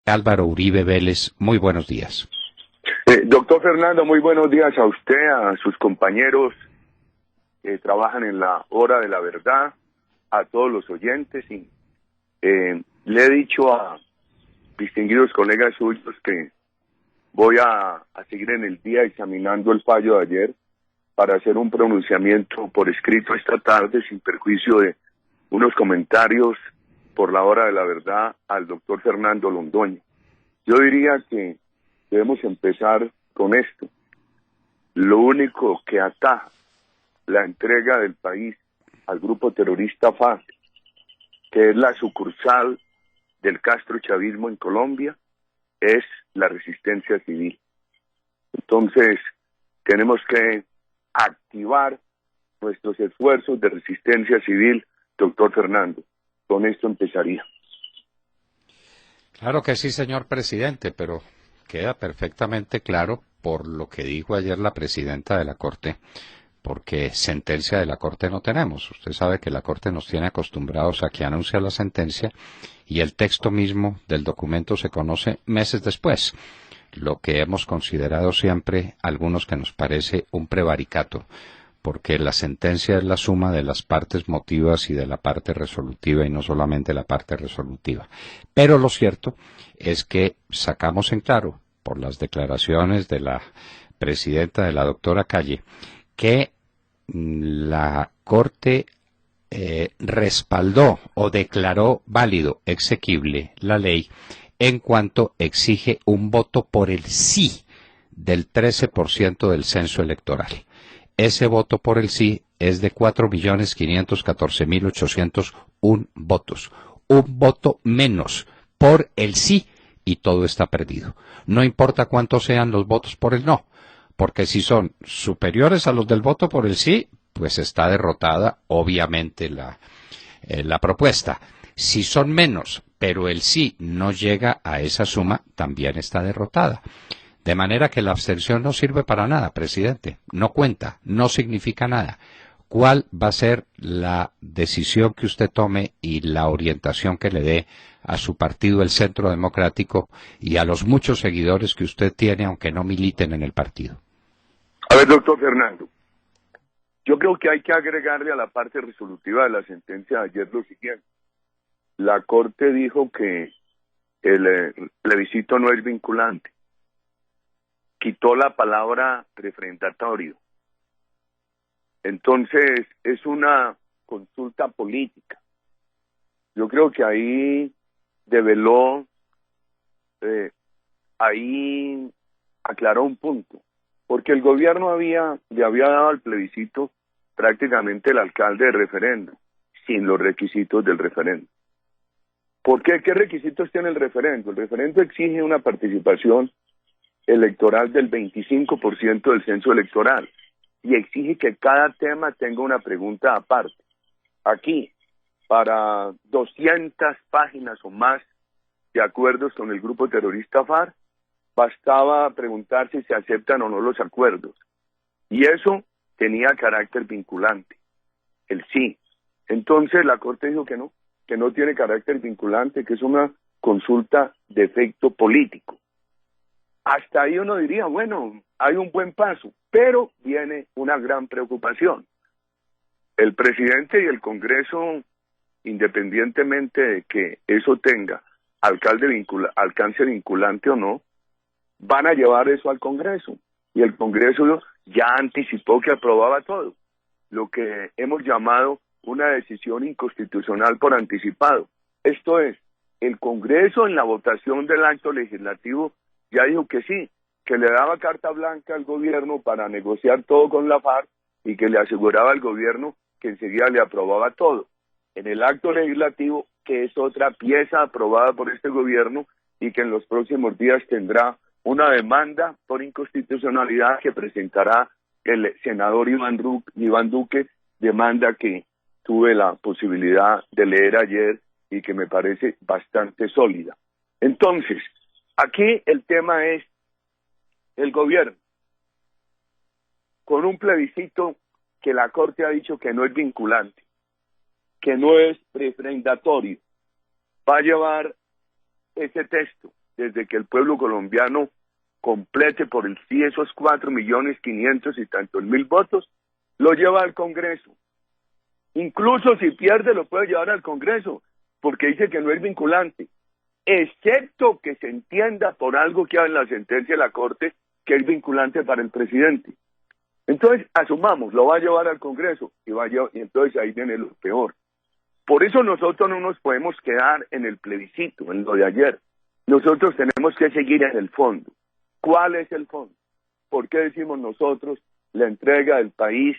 Álvaro Uribe Vélez, muy buenos días. Doctor Fernando, muy buenos días a usted, a sus compañeros que trabajan en la hora de la verdad, a todos los oyentes. Y le he dicho a distinguidos colegas suyos que voy a seguir en el día examinando el fallo de ayer para hacer un pronunciamiento por escrito esta tarde sin perjuicio de unos comentarios por la hora de la verdad al doctor Fernando Londoño. Yo diría que debemos empezar con esto. Lo único que ataja la entrega del país al grupo terrorista FARC, que es la sucursal del castrochavismo en Colombia, es la resistencia civil. Entonces, tenemos que activar nuestros esfuerzos de resistencia civil, doctor Fernando. Con esto empezaría. Claro que sí, señor presidente, pero queda perfectamente claro por lo que dijo ayer la presidenta de la Corte, porque sentencia de la Corte no tenemos. Usted sabe que la Corte nos tiene acostumbrados a que anuncia la sentencia y el texto mismo del documento se conoce meses después, lo que hemos considerado siempre algunos que nos parece un prevaricato, porque la sentencia es la suma de las partes motivas y de la parte resolutiva y no solamente la parte resolutiva. Pero lo cierto es que sacamos en claro, por las declaraciones de la presidenta, de la doctora Calle, que la Corte respaldó o declaró válido, exequible la ley en cuanto exige un voto por el sí del 13% del censo electoral. Ese voto por el sí es de 4.514.801 votos. Un voto menos por el sí y todo está perdido. No importa cuántos sean los votos por el no, porque si son superiores a los del voto por el sí, pues está derrotada obviamente la propuesta. Si son menos, pero el sí no llega a esa suma, también está derrotada. De manera que la abstención no sirve para nada, presidente. No cuenta, no significa nada. ¿Cuál va a ser la decisión que usted tome y la orientación que le dé a su partido, el Centro Democrático, y a los muchos seguidores que usted tiene, aunque no militen en el partido? A ver, doctor Fernando, yo creo que hay que agregarle a la parte resolutiva de la sentencia de ayer lo siguiente. La Corte dijo que el plebiscito no es vinculante. Quitó la palabra refrendatorio. Entonces, es una consulta política. Yo creo que ahí develó, ahí aclaró un punto, porque el gobierno le había dado al plebiscito prácticamente el alcalde de referendo, sin los requisitos del referendo. ¿Por qué? ¿Qué requisitos tiene el referendo? El referendo exige una participación electoral del 25% del censo electoral y exige que cada tema tenga una pregunta aparte. Aquí, para 200 páginas o más de acuerdos con el grupo terrorista FARC, bastaba preguntar si se aceptan o no los acuerdos. Y eso tenía carácter vinculante, el sí. Entonces la Corte dijo que no tiene carácter vinculante, que es una consulta de efecto político. Hasta ahí uno diría, bueno, hay un buen paso, pero viene una gran preocupación. El presidente y el Congreso, independientemente de que eso tenga alcance vinculante o no, van a llevar eso al Congreso. Y el Congreso ya anticipó que aprobaba todo, lo que hemos llamado una decisión inconstitucional por anticipado. Esto es, el Congreso en la votación del acto legislativo ya dijo que sí, que le daba carta blanca al gobierno para negociar todo con la FARC y que le aseguraba al gobierno que enseguida le aprobaba todo. En el acto legislativo, que es otra pieza aprobada por este gobierno y que en los próximos días tendrá una demanda por inconstitucionalidad que presentará el senador Iván Duque, demanda que tuve la posibilidad de leer ayer y que me parece bastante sólida. Entonces, aquí el tema es el gobierno, con un plebiscito que la Corte ha dicho que no es vinculante, que no es refrendatorio, va a llevar ese texto de desde que el pueblo colombiano complete por el sí esos 4.500.000 y tantos mil votos, lo lleva al Congreso. Incluso si pierde lo puede llevar al Congreso, porque dice que no es vinculante, excepto que se entienda por algo que hay en la sentencia de la Corte que es vinculante para el presidente. Entonces, asumamos, lo va a llevar al Congreso y entonces ahí viene lo peor. Por eso nosotros no nos podemos quedar en el plebiscito, en lo de ayer. Nosotros tenemos que seguir en el fondo. ¿Cuál es el fondo? ¿Por qué decimos nosotros la entrega del país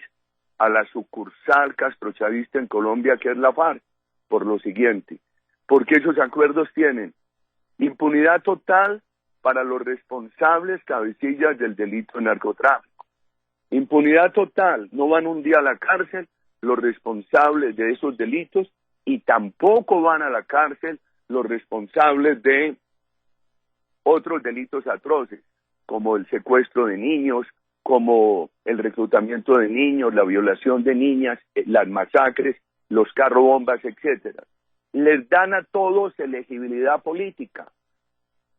a la sucursal castrochavista en Colombia, que es la FARC? Por lo siguiente, porque esos acuerdos tienen impunidad total para los responsables cabecillas del delito de narcotráfico. Impunidad total, no van un día a la cárcel los responsables de esos delitos y tampoco van a la cárcel los responsables de otros delitos atroces, como el secuestro de niños, como el reclutamiento de niños, la violación de niñas, las masacres, los carrobombas, etcétera. Les dan a todos elegibilidad política.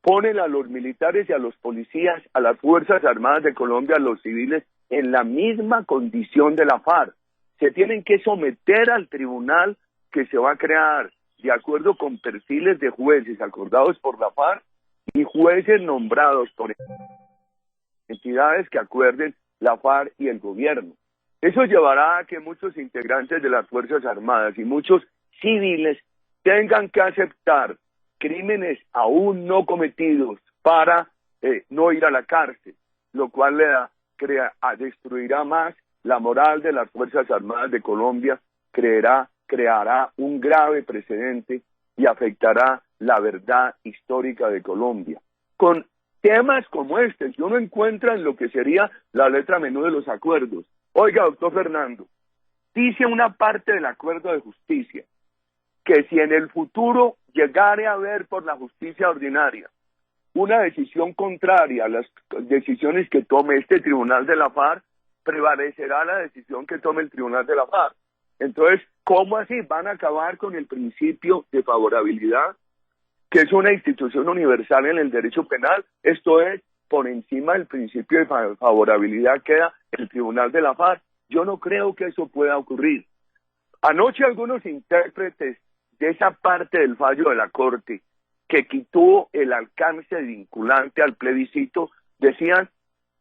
Ponen a los militares y a los policías, a las Fuerzas Armadas de Colombia, a los civiles, en la misma condición de la FARC. Se tienen que someter al tribunal que se va a crear de acuerdo con perfiles de jueces acordados por la FARC y jueces nombrados por entidades que acuerden la FARC y el gobierno. Eso llevará a que muchos integrantes de las Fuerzas Armadas y muchos civiles tengan que aceptar crímenes aún no cometidos para no ir a la cárcel, lo cual destruirá más la moral de las Fuerzas Armadas de Colombia, creará un grave precedente y afectará la verdad histórica de Colombia. Con temas como este, si uno encuentra en lo que sería la letra menú de los acuerdos, oiga, doctor Fernando, dice una parte del acuerdo de justicia, que si en el futuro llegare a haber por la justicia ordinaria una decisión contraria a las decisiones que tome este tribunal de la FARC, prevalecerá la decisión que tome el tribunal de la FARC. Entonces, ¿cómo así? ¿Van a acabar con el principio de favorabilidad, que es una institución universal en el derecho penal? Esto es, por encima del principio de favorabilidad queda el tribunal de la FARC. Yo no creo que eso pueda ocurrir. Anoche algunos intérpretes de esa parte del fallo de la Corte que quitó el alcance vinculante al plebiscito, decían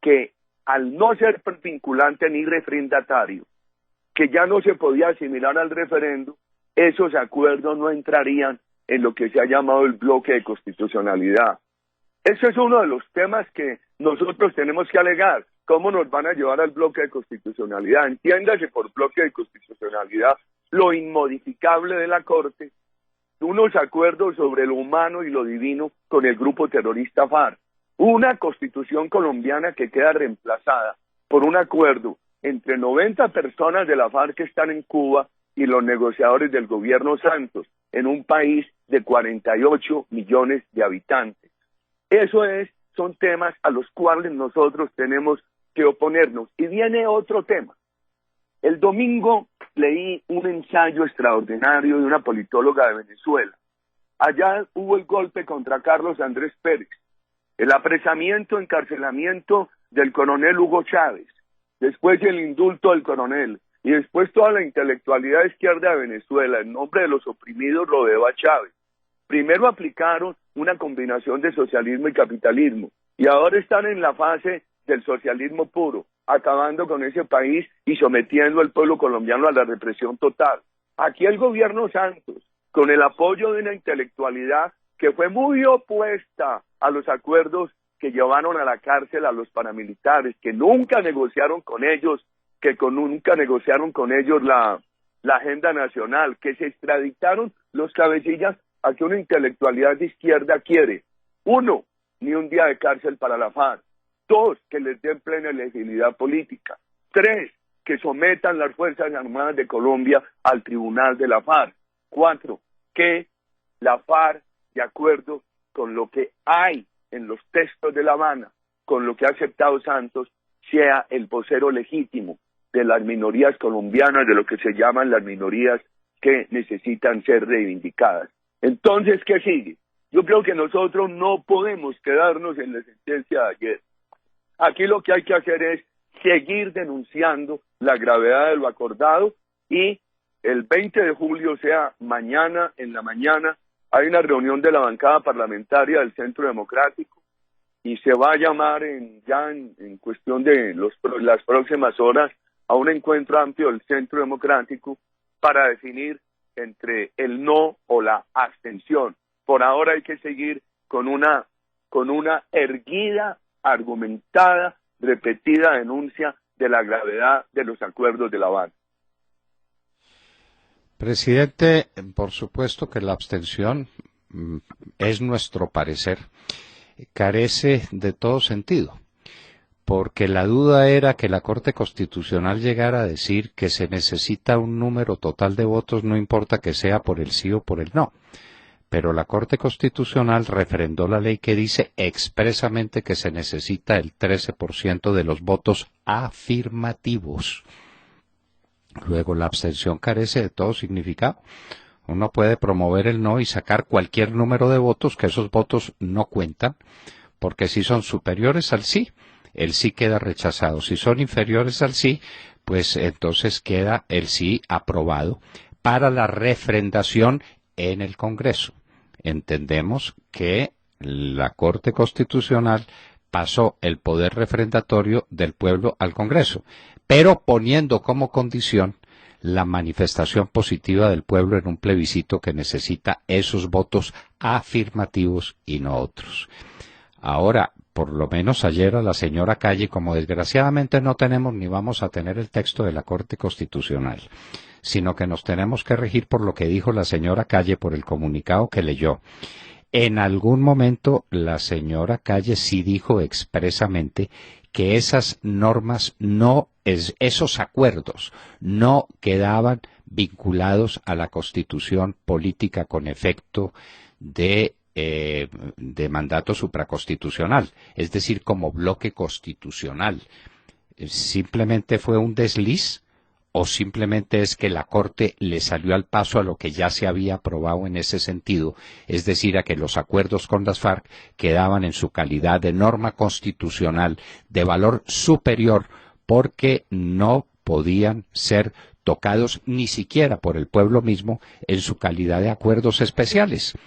que al no ser vinculante ni refrendatario, que ya no se podía asimilar al referendo, esos acuerdos no entrarían en lo que se ha llamado el bloque de constitucionalidad. Ese es uno de los temas que nosotros tenemos que alegar. ¿Cómo nos van a llevar al bloque de constitucionalidad? Entiéndase por bloque de constitucionalidad lo inmodificable de la Corte, unos acuerdos sobre lo humano y lo divino con el grupo terrorista FARC, una constitución colombiana que queda reemplazada por un acuerdo entre 90 personas de la FARC que están en Cuba y los negociadores del gobierno Santos, en un país de 48 millones de habitantes. Son temas a los cuales nosotros tenemos que oponernos. Y viene otro tema. El domingo leí un ensayo extraordinario de una politóloga de Venezuela. Allá hubo el golpe contra Carlos Andrés Pérez, el apresamiento, encarcelamiento del coronel Hugo Chávez, después el indulto del coronel, y después toda la intelectualidad izquierda de Venezuela, en nombre de los oprimidos, rodeó a Chávez. Primero aplicaron una combinación de socialismo y capitalismo, y ahora están en la fase del socialismo puro, acabando con ese país y sometiendo al pueblo colombiano a la represión total. Aquí el gobierno Santos, con el apoyo de una intelectualidad que fue muy opuesta a los acuerdos que llevaron a la cárcel a los paramilitares, que nunca negociaron con ellos, la agenda nacional, que se extraditaron los cabecillas a que una intelectualidad de izquierda quiere. 1, ni un día de cárcel para la FARC. 2, que les den plena elegibilidad política. 3, que sometan las Fuerzas Armadas de Colombia al tribunal de la FARC. 4, que la FARC, de acuerdo con lo que hay en los textos de La Habana, con lo que ha aceptado Santos, sea el vocero legítimo de las minorías colombianas, de lo que se llaman las minorías que necesitan ser reivindicadas. Entonces, ¿qué sigue? Yo creo que nosotros no podemos quedarnos en la sentencia de ayer. Aquí lo que hay que hacer es seguir denunciando la gravedad de lo acordado y el 20 de julio, o sea, mañana en la mañana, hay una reunión de la bancada parlamentaria del Centro Democrático y se va a llamar en cuestión de las próximas horas a un encuentro amplio del Centro Democrático para definir entre el no o la abstención. Por ahora hay que seguir con una erguida, argumentada, repetida denuncia de la gravedad de los acuerdos de La Habana. Presidente, por supuesto que la abstención es nuestro parecer, carece de todo sentido, porque la duda era que la Corte Constitucional llegara a decir que se necesita un número total de votos, no importa que sea por el sí o por el no. Pero la Corte Constitucional refrendó la ley que dice expresamente que se necesita el 13% de los votos afirmativos. Luego, la abstención carece de todo significado. Uno puede promover el no y sacar cualquier número de votos, que esos votos no cuentan, porque si son superiores al sí, el sí queda rechazado. Si son inferiores al sí, pues entonces queda el sí aprobado para la refrendación en el Congreso. Entendemos que la Corte Constitucional pasó el poder refrendatorio del pueblo al Congreso, pero poniendo como condición la manifestación positiva del pueblo en un plebiscito que necesita esos votos afirmativos y no otros. Ahora, por lo menos ayer a la señora Calle, como desgraciadamente no tenemos ni vamos a tener el texto de la Corte Constitucional, sino que nos tenemos que regir por lo que dijo la señora Calle, por el comunicado que leyó. En algún momento la señora Calle sí dijo expresamente que esas normas esos acuerdos no quedaban vinculados a la Constitución política con efecto de mandato supraconstitucional, es decir, como bloque constitucional. Simplemente fue un desliz, o simplemente es que la Corte le salió al paso a lo que ya se había aprobado en ese sentido, es decir, a que los acuerdos con las FARC quedaban en su calidad de norma constitucional de valor superior porque no podían ser tocados ni siquiera por el pueblo mismo en su calidad de acuerdos especiales.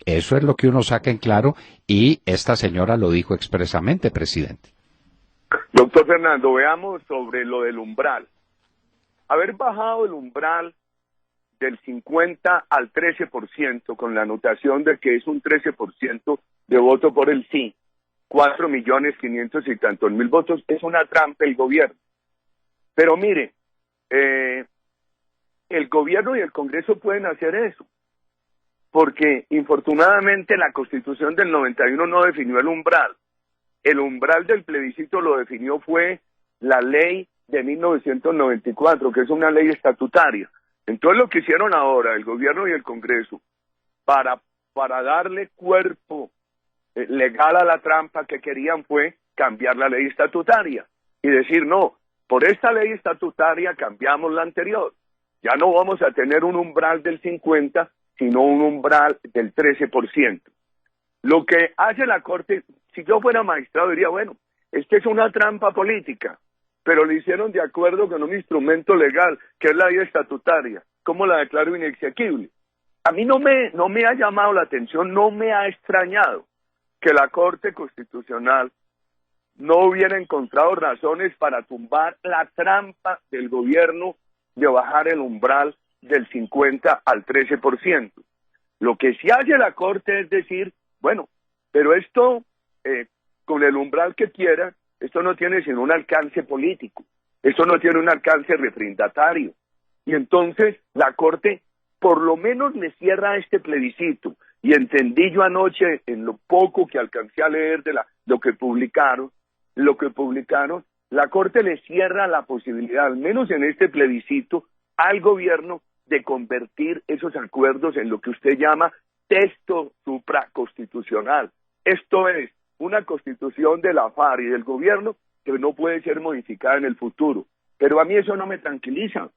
Eso es lo que uno saca en claro y esta señora lo dijo expresamente, presidente. Doctor Fernando, veamos sobre lo del umbral. Haber bajado el umbral del 50 al 13%, con la anotación de que es un 13% de voto por el sí, 4.500.000 y tantos mil votos, es una trampa el gobierno. Pero mire, el gobierno y el Congreso pueden hacer eso, porque infortunadamente la Constitución del 91 no definió el umbral. El umbral del plebiscito lo definió fue la ley de 1994, que es una ley estatutaria. Entonces lo que hicieron ahora el gobierno y el Congreso para darle cuerpo legal a la trampa que querían fue cambiar la ley estatutaria y decir no, por esta ley estatutaria cambiamos la anterior. Ya no vamos a tener un umbral del 50, sino un umbral del 13%. Lo que hace la Corte, si yo fuera magistrado diría, bueno, esta es una trampa política, pero lo hicieron de acuerdo con un instrumento legal, que es la ley estatutaria. ¿Cómo la declaro inexequible? A mí no me ha llamado la atención, no me ha extrañado que la Corte Constitucional no hubiera encontrado razones para tumbar la trampa del gobierno de bajar el umbral del 50 al 13%. Lo que sí hace la Corte es decir, bueno, pero esto, con el umbral que quiera, esto no tiene sino un alcance político, esto no tiene un alcance refrendatario. Y entonces la Corte por lo menos le cierra este plebiscito. Y entendí yo anoche, en lo poco que alcancé a leer de lo que publicaron, la Corte le cierra la posibilidad, al menos en este plebiscito, al gobierno de convertir esos acuerdos en lo que usted llama texto supraconstitucional. Esto es, una constitución de la FARC y del gobierno que no puede ser modificada en el futuro. Pero a mí eso no me tranquiliza,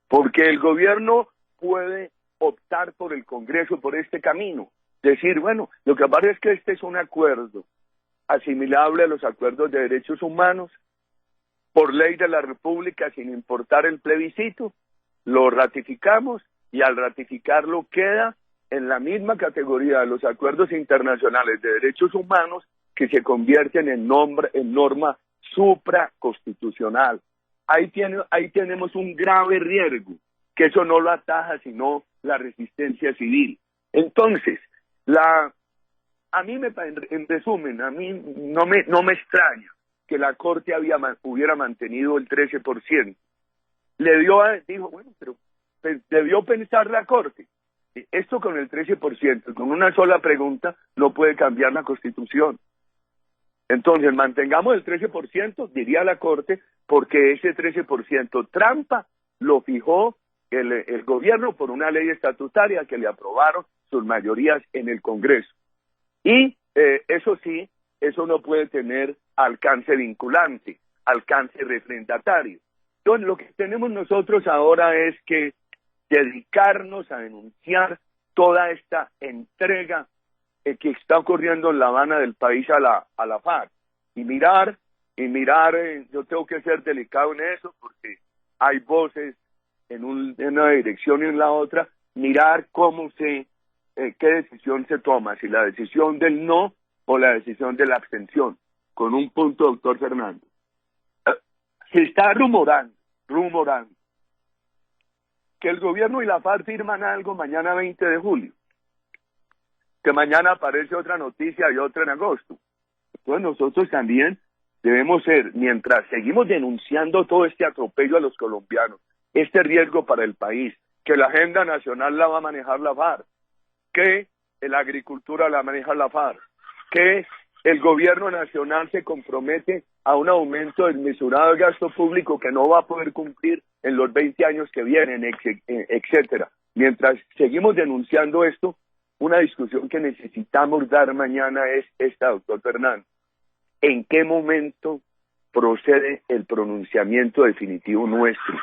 porque el gobierno puede optar por el Congreso por este camino, decir, bueno, lo que pasa es que este es un acuerdo asimilable a los acuerdos de derechos humanos, por ley de la República, sin importar el plebiscito, lo ratificamos y al ratificarlo queda en la misma categoría de los acuerdos internacionales de derechos humanos que se convierten en norma supraconstitucional. Ahí tenemos un grave riesgo, que eso no lo ataja sino la resistencia civil. Entonces, en resumen, a mí no me extraña que la Corte hubiera mantenido el 13%. Dijo, bueno, pero debió pensar la Corte. Esto con el 13%, con una sola pregunta, no puede cambiar la Constitución. Entonces, mantengamos el 13%, diría la Corte, porque ese 13% trampa lo fijó el gobierno por una ley estatutaria que le aprobaron sus mayorías en el Congreso. Y eso sí, eso no puede tener alcance vinculante, alcance refrendatario. Entonces, lo que tenemos nosotros ahora es que dedicarnos a denunciar toda esta entrega que está ocurriendo en La Habana del país a la FARC. Y mirar, yo tengo que ser delicado en eso, porque hay voces en una dirección y en la otra, mirar qué decisión se toma, si la decisión del no o la decisión de la abstención, con un punto, doctor Fernando. Se está rumorando que el gobierno y la FARC firman algo mañana 20 de julio, que mañana aparece otra noticia y otra en agosto. Entonces nosotros también debemos mientras seguimos denunciando todo este atropello a los colombianos, este riesgo para el país, que la agenda nacional la va a manejar la FARC, que la agricultura la maneja la FARC, que el gobierno nacional se compromete a un aumento desmesurado de gasto público que no va a poder cumplir en los 20 años que vienen, etcétera. Mientras seguimos denunciando esto, una discusión que necesitamos dar mañana es esta, doctor Fernando. ¿En qué momento procede el pronunciamiento definitivo nuestro?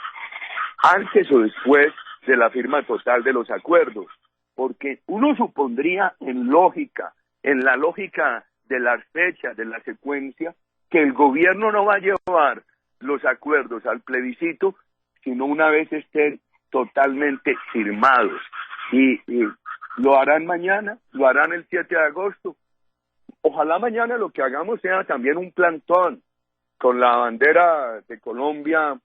¿Antes o después de la firma total de los acuerdos? Porque uno supondría en la lógica de las fechas, de la secuencia, que el gobierno no va a llevar los acuerdos al plebiscito, sino una vez estén totalmente firmados. Y lo harán mañana, lo harán el 7 de agosto. Ojalá mañana lo que hagamos sea también un plantón con la bandera de Colombia,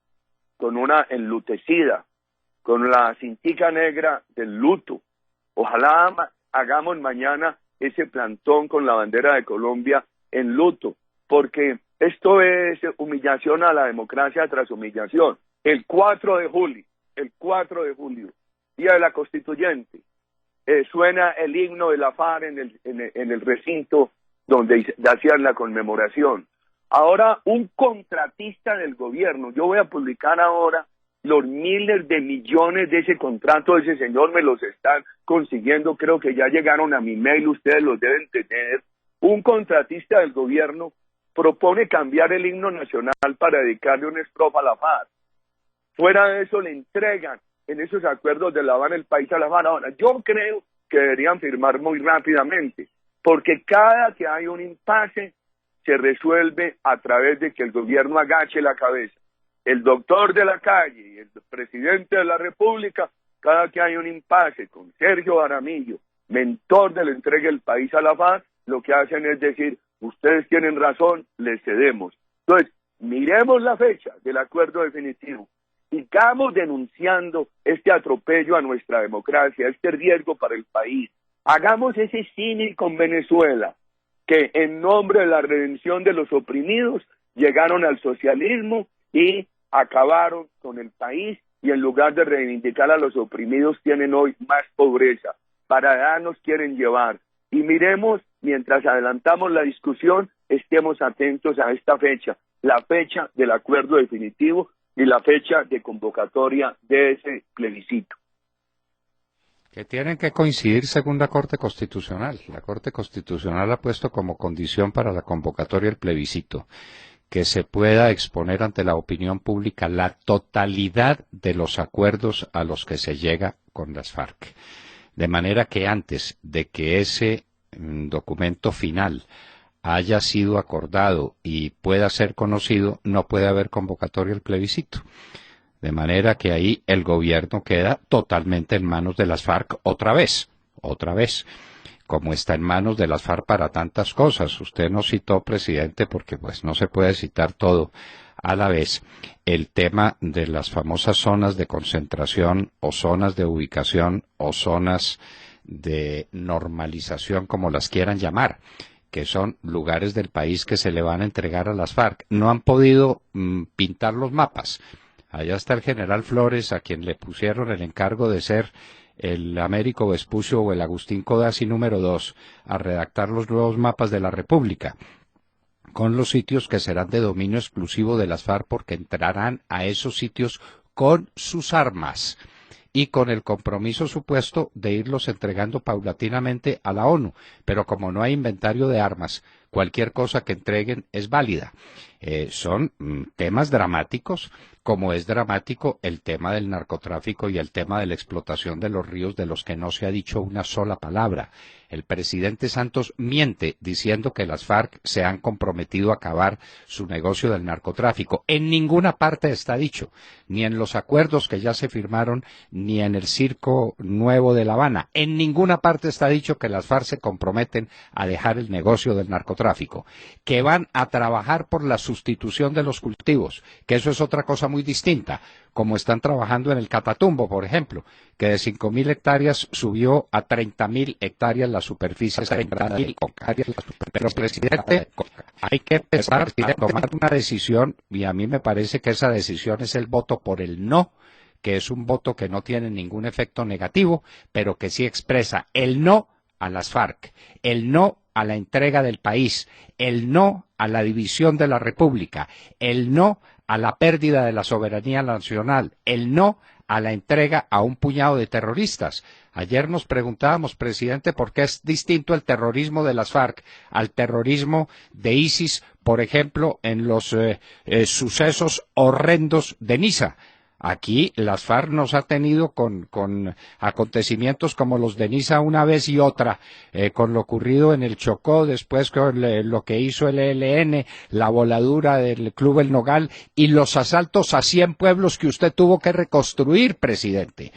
con una enlutecida, con la cintica negra del luto. Ojalá hagamos mañana ese plantón con la bandera de Colombia en luto, porque esto es humillación a la democracia tras humillación. El 4 de julio, Día de la Constituyente, suena el himno de la FARC en el recinto donde hacían la conmemoración. Ahora, un contratista del gobierno, yo voy a publicar ahora los miles de millones de ese contrato de ese señor, me los están consiguiendo, creo que ya llegaron a mi mail, ustedes los deben tener. Un contratista del gobierno propone cambiar el himno nacional para dedicarle una estrofa a la FARC. Fuera de eso le entregan en esos acuerdos de La Habana el país a la FARC. Ahora, yo creo que deberían firmar muy rápidamente, porque cada que hay un impasse se resuelve a través de que el gobierno agache la cabeza. El doctor de la calle y el presidente de la República, cada que hay un impasse con Sergio Jaramillo, mentor de la entrega del país a la FARC, lo que hacen es decir, ustedes tienen razón, les cedemos. Entonces, miremos la fecha del acuerdo definitivo, sigamos denunciando este atropello a nuestra democracia, este riesgo para el país. Hagamos ese símil con Venezuela, que en nombre de la redención de los oprimidos llegaron al socialismo y acabaron con el país, y en lugar de reivindicar a los oprimidos tienen hoy más pobreza. Para allá nos quieren llevar. Y miremos, mientras adelantamos la discusión, estemos atentos a esta fecha, la fecha del acuerdo definitivo y la fecha de convocatoria de ese plebiscito. Que tienen que coincidir según la Corte Constitucional. La Corte Constitucional ha puesto como condición para la convocatoria del plebiscito que se pueda exponer ante la opinión pública la totalidad de los acuerdos a los que se llega con las FARC. De manera que antes de que ese documento final haya sido acordado y pueda ser conocido, no puede haber convocatoria al plebiscito. De manera que ahí el gobierno queda totalmente en manos de las FARC otra vez, como está en manos de las FARC para tantas cosas. Usted no citó, presidente, porque pues no se puede citar todo a la vez, el tema de las famosas zonas de concentración o zonas de ubicación o zonas de normalización, como las quieran llamar, que son lugares del país que se le van a entregar a las FARC. No han podido pintar los mapas. Allá está el general Flores, a quien le pusieron el encargo de ser el Américo Vespucio o el Agustín Codazzi número 2, a redactar los nuevos mapas de la República, con los sitios que serán de dominio exclusivo de las FARC, porque entrarán a esos sitios con sus armas y con el compromiso supuesto de irlos entregando paulatinamente a la ONU. Pero como no hay inventario de armas, cualquier cosa que entreguen es válida. Son temas dramáticos, como es dramático el tema del narcotráfico y el tema de la explotación de los ríos, de los que no se ha dicho una sola palabra. El presidente Santos miente diciendo que las FARC se han comprometido a acabar su negocio del narcotráfico. En ninguna parte está dicho, ni en los acuerdos que ya se firmaron, ni en el Circo Nuevo de La Habana. En ninguna parte está dicho que las FARC se comprometen a dejar el negocio del narcotráfico, que van a trabajar por la sustitución de los cultivos, que eso es otra cosa muy distinta, como están trabajando en el Catatumbo, por ejemplo, que de 5.000 hectáreas subió a 30.000 hectáreas la superficie. Pero, presidente, hay que empezar a tomar una decisión, y a mí me parece que esa decisión es el voto por el no, que es un voto que no tiene ningún efecto negativo, pero que sí expresa el no a las FARC, el no a la entrega del país, el no a la división de la República, el no a la pérdida de la soberanía nacional, el no a la entrega a un puñado de terroristas. Ayer nos preguntábamos, presidente, por qué es distinto el terrorismo de las FARC al terrorismo de ISIS, por ejemplo, en los sucesos horrendos de Niza. Aquí las FARC nos ha tenido con acontecimientos como los de Niza una vez y otra, con lo ocurrido en el Chocó, después con lo que hizo el ELN, la voladura del Club El Nogal y los asaltos a 100 pueblos que usted tuvo que reconstruir, presidente.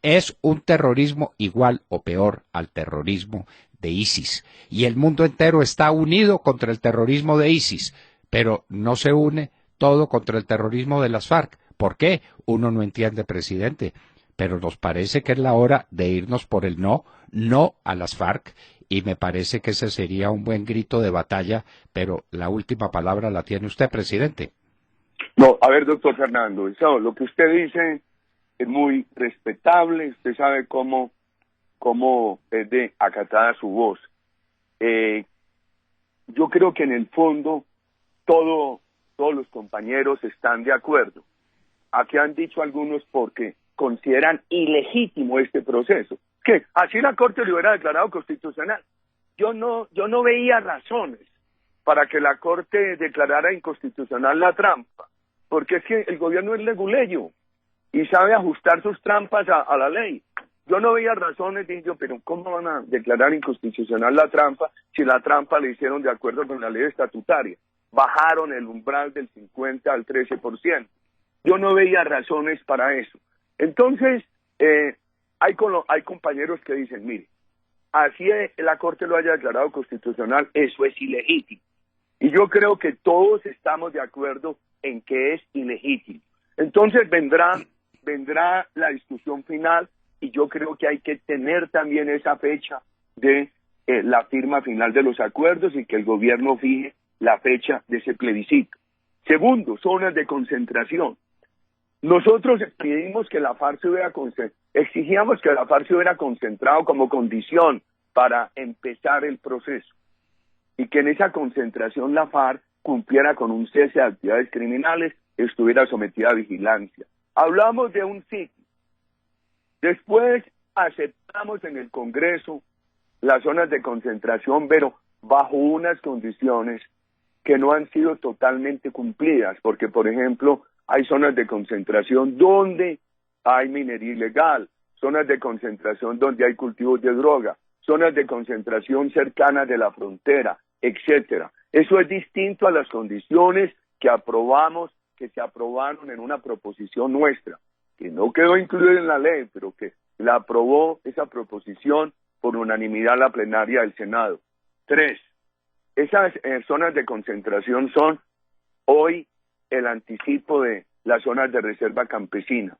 Es un terrorismo igual o peor al terrorismo de ISIS. Y el mundo entero está unido contra el terrorismo de ISIS, pero no se une todo contra el terrorismo de las FARC. ¿Por qué? Uno no entiende, presidente, pero nos parece que es la hora de irnos por el no a las FARC, y me parece que ese sería un buen grito de batalla, pero la última palabra la tiene usted, presidente. No, a ver, doctor Fernando, eso, lo que usted dice es muy respetable, usted sabe cómo es de acatada su voz. Yo creo que en el fondo todos los compañeros están de acuerdo. Aquí han dicho algunos porque consideran ilegítimo este proceso, que así la Corte lo hubiera declarado constitucional. Yo no veía razones para que la Corte declarara inconstitucional la trampa, porque es que el gobierno es leguleyo y sabe ajustar sus trampas a la ley. Yo no veía razones, dije yo, pero ¿cómo van a declarar inconstitucional la trampa si la trampa la hicieron de acuerdo con la ley estatutaria? Bajaron el umbral del 50 al 13%. Yo no veía razones para eso. Entonces, hay compañeros que dicen, mire, así la Corte lo haya declarado constitucional, eso es ilegítimo. Y yo creo que todos estamos de acuerdo en que es ilegítimo. Entonces vendrá la discusión final, y yo creo que hay que tener también esa fecha de la firma final de los acuerdos y que el gobierno fije la fecha de ese plebiscito. Segundo, zonas de concentración. Nosotros exigíamos que la FARC se hubiera concentrado como condición para empezar el proceso, y que en esa concentración la FARC cumpliera con un cese de actividades criminales, estuviera sometida a vigilancia. Hablamos de un sitio. Después aceptamos en el Congreso las zonas de concentración, pero bajo unas condiciones que no han sido totalmente cumplidas, porque, por ejemplo, hay zonas de concentración donde hay minería ilegal, zonas de concentración donde hay cultivos de droga, zonas de concentración cercanas de la frontera, etcétera. Eso es distinto a las condiciones que se aprobaron en una proposición nuestra, que no quedó incluida en la ley, pero que la aprobó esa proposición por unanimidad la plenaria del Senado. 3. Esas zonas de concentración son hoy el anticipo de las zonas de reserva campesina.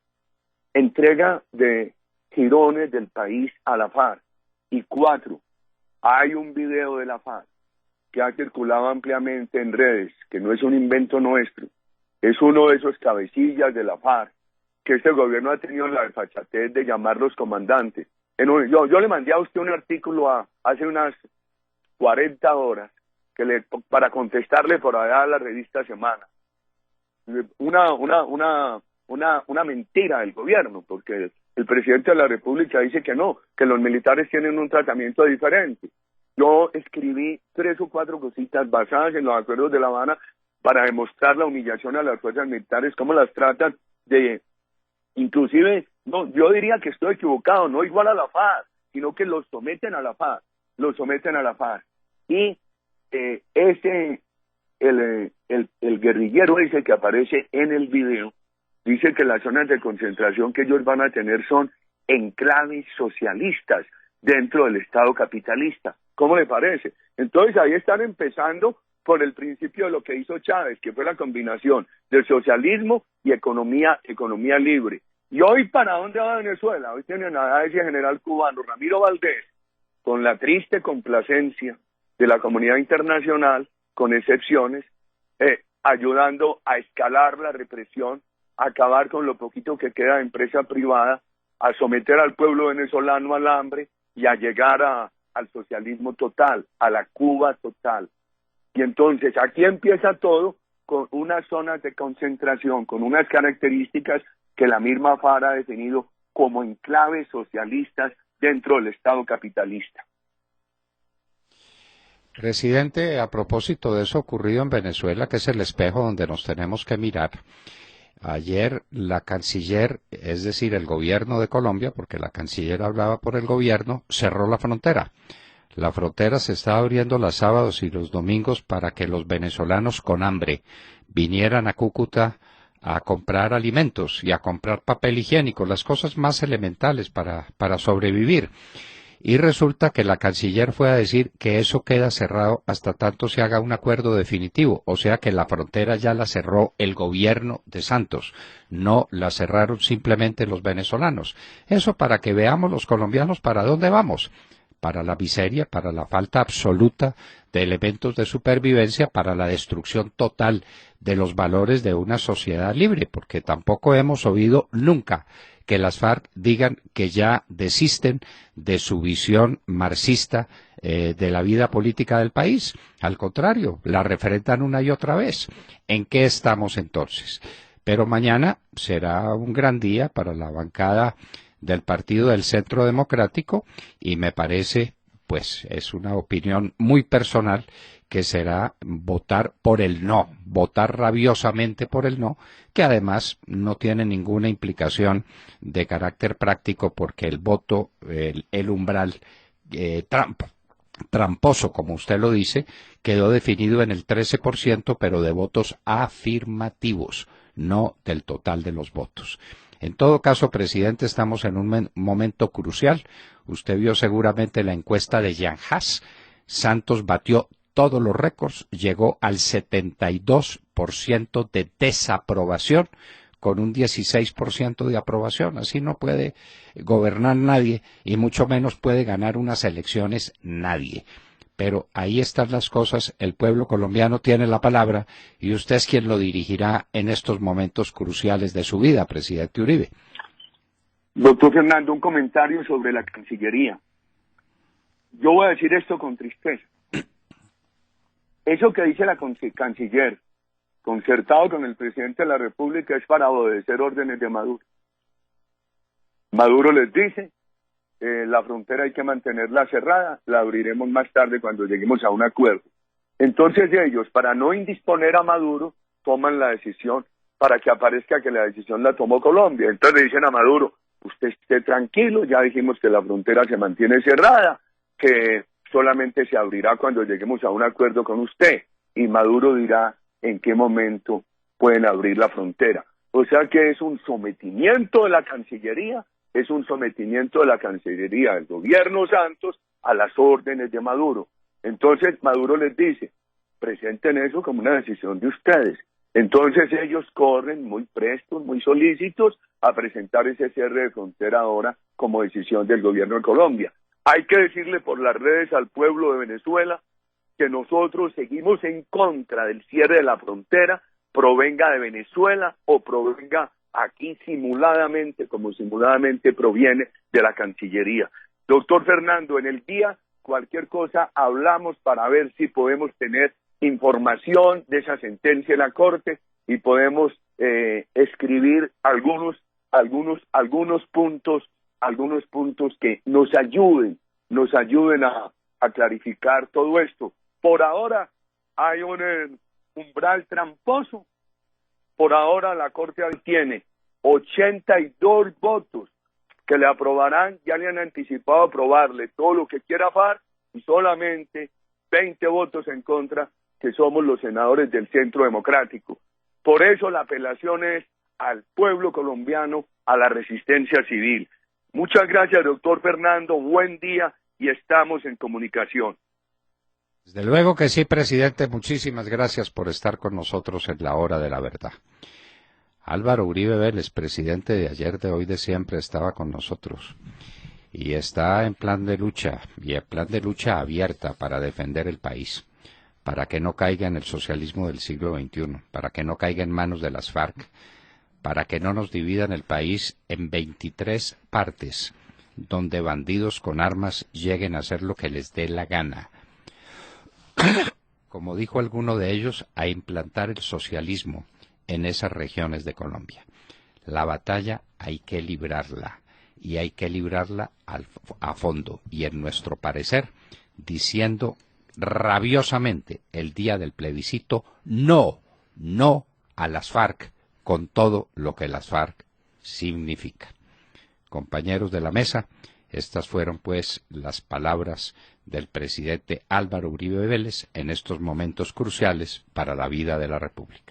Entrega de girones del país a la FARC. Y 4, hay un video de la FARC que ha circulado ampliamente en redes, que no es un invento nuestro, es uno de esos cabecillas de la FARC, que este gobierno ha tenido la desfachatez de llamarlos comandantes. Yo le mandé a usted un artículo hace unas 40 horas para contestarle por allá a la revista Semana. Una mentira del gobierno, porque el presidente de la República dice que no, que los militares tienen un tratamiento diferente. Yo escribí 3 o 4 cositas basadas en los acuerdos de La Habana para demostrar la humillación a las fuerzas militares, cómo las tratan de, inclusive, no, yo diría que estoy equivocado, no igual a la FARC, sino que los someten a la FARC, Y el guerrillero ese que aparece en el video, dice que las zonas de concentración que ellos van a tener son enclaves socialistas dentro del Estado capitalista. ¿Cómo le parece? Entonces ahí están empezando por el principio de lo que hizo Chávez, que fue la combinación del socialismo y economía libre. ¿Y hoy para dónde va Venezuela? Hoy tienen a ese general cubano, Ramiro Valdés, con la triste complacencia de la comunidad internacional, con excepciones, ayudando a escalar la represión, a acabar con lo poquito que queda de empresa privada, a someter al pueblo venezolano al hambre y a llegar al socialismo total, a la Cuba total. Y entonces aquí empieza todo con unas zonas de concentración, con unas características que la misma FARC ha definido como enclaves socialistas dentro del Estado capitalista. Presidente, a propósito de eso ocurrido en Venezuela, que es el espejo donde nos tenemos que mirar, ayer la canciller, es decir, el gobierno de Colombia, porque la canciller hablaba por el gobierno, cerró la frontera. La frontera se está abriendo los sábados y los domingos para que los venezolanos con hambre vinieran a Cúcuta a comprar alimentos y a comprar papel higiénico, las cosas más elementales para sobrevivir. Y resulta que la canciller fue a decir que eso queda cerrado hasta tanto se haga un acuerdo definitivo, o sea que la frontera ya la cerró el gobierno de Santos, no la cerraron simplemente los venezolanos. Eso para que veamos los colombianos para dónde vamos, para la miseria, para la falta absoluta de elementos de supervivencia, para la destrucción total de los valores de una sociedad libre, porque tampoco hemos oído nunca que las FARC digan que ya desisten de su visión marxista de la vida política del país. Al contrario, la refrendan una y otra vez. ¿En qué estamos entonces? Pero mañana será un gran día para la bancada del Partido del Centro Democrático y me parece, pues es una opinión muy personal, que será votar por el no, votar rabiosamente por el no, que además no tiene ninguna implicación de carácter práctico porque el voto, el umbral tramposo, como usted lo dice, quedó definido en el 13%, pero de votos afirmativos, no del total de los votos. En todo caso, presidente, estamos en un momento crucial. Usted vio seguramente la encuesta de Jean Haas. Santos batió todos los récords, llegó al 72% de desaprobación, con un 16% de aprobación. Así no puede gobernar nadie, y mucho menos puede ganar unas elecciones nadie. Pero ahí están las cosas, el pueblo colombiano tiene la palabra, y usted es quien lo dirigirá en estos momentos cruciales de su vida, presidente Uribe. Doctor Fernando, un comentario sobre la Cancillería. Yo voy a decir esto con tristeza. Eso que dice la canciller, concertado con el presidente de la República, es para obedecer órdenes de Maduro. Maduro les dice, la frontera hay que mantenerla cerrada, la abriremos más tarde cuando lleguemos a un acuerdo. Entonces ellos, para no indisponer a Maduro, toman la decisión para que aparezca que la decisión la tomó Colombia. Entonces le dicen a Maduro, usted esté tranquilo, ya dijimos que la frontera se mantiene cerrada, que solamente se abrirá cuando lleguemos a un acuerdo con usted, y Maduro dirá en qué momento pueden abrir la frontera. O sea que es un sometimiento de la Cancillería, es un sometimiento de la Cancillería del gobierno Santos a las órdenes de Maduro. Entonces Maduro les dice, presenten eso como una decisión de ustedes. Entonces ellos corren muy prestos, muy solícitos a presentar ese cierre de frontera ahora como decisión del gobierno de Colombia. Hay que decirle por las redes al pueblo de Venezuela que nosotros seguimos en contra del cierre de la frontera, provenga de Venezuela o provenga aquí simuladamente, como simuladamente proviene de la Cancillería. Doctor Fernando, en el día, cualquier cosa hablamos para ver si podemos tener información de esa sentencia de la Corte y podemos escribir algunos puntos que nos ayuden a clarificar todo esto. Por ahora hay un umbral tramposo. Por ahora la Corte tiene 82 votos que le aprobarán, ya le han anticipado aprobarle todo lo que quiera FARC, y solamente 20 votos en contra, que somos los senadores del Centro Democrático. Por eso la apelación es al pueblo colombiano, a la resistencia civil. Muchas gracias, doctor Fernando, buen día y estamos en comunicación. Desde luego que sí, presidente, muchísimas gracias por estar con nosotros en la hora de la verdad. Álvaro Uribe Vélez, presidente de ayer, de hoy, de siempre, estaba con nosotros y está en plan de lucha, y en plan de lucha abierta para defender el país, para que no caiga en el socialismo del siglo XXI, para que no caiga en manos de las FARC, para que no nos dividan el país en 23 partes, donde bandidos con armas lleguen a hacer lo que les dé la gana. Como dijo alguno de ellos, a implantar el socialismo en esas regiones de Colombia. La batalla hay que librarla, y hay que librarla a fondo, y en nuestro parecer, diciendo rabiosamente el día del plebiscito, no a las FARC, con todo lo que las FARC significan. Compañeros de la mesa, estas fueron pues las palabras del presidente Álvaro Uribe Vélez en estos momentos cruciales para la vida de la República.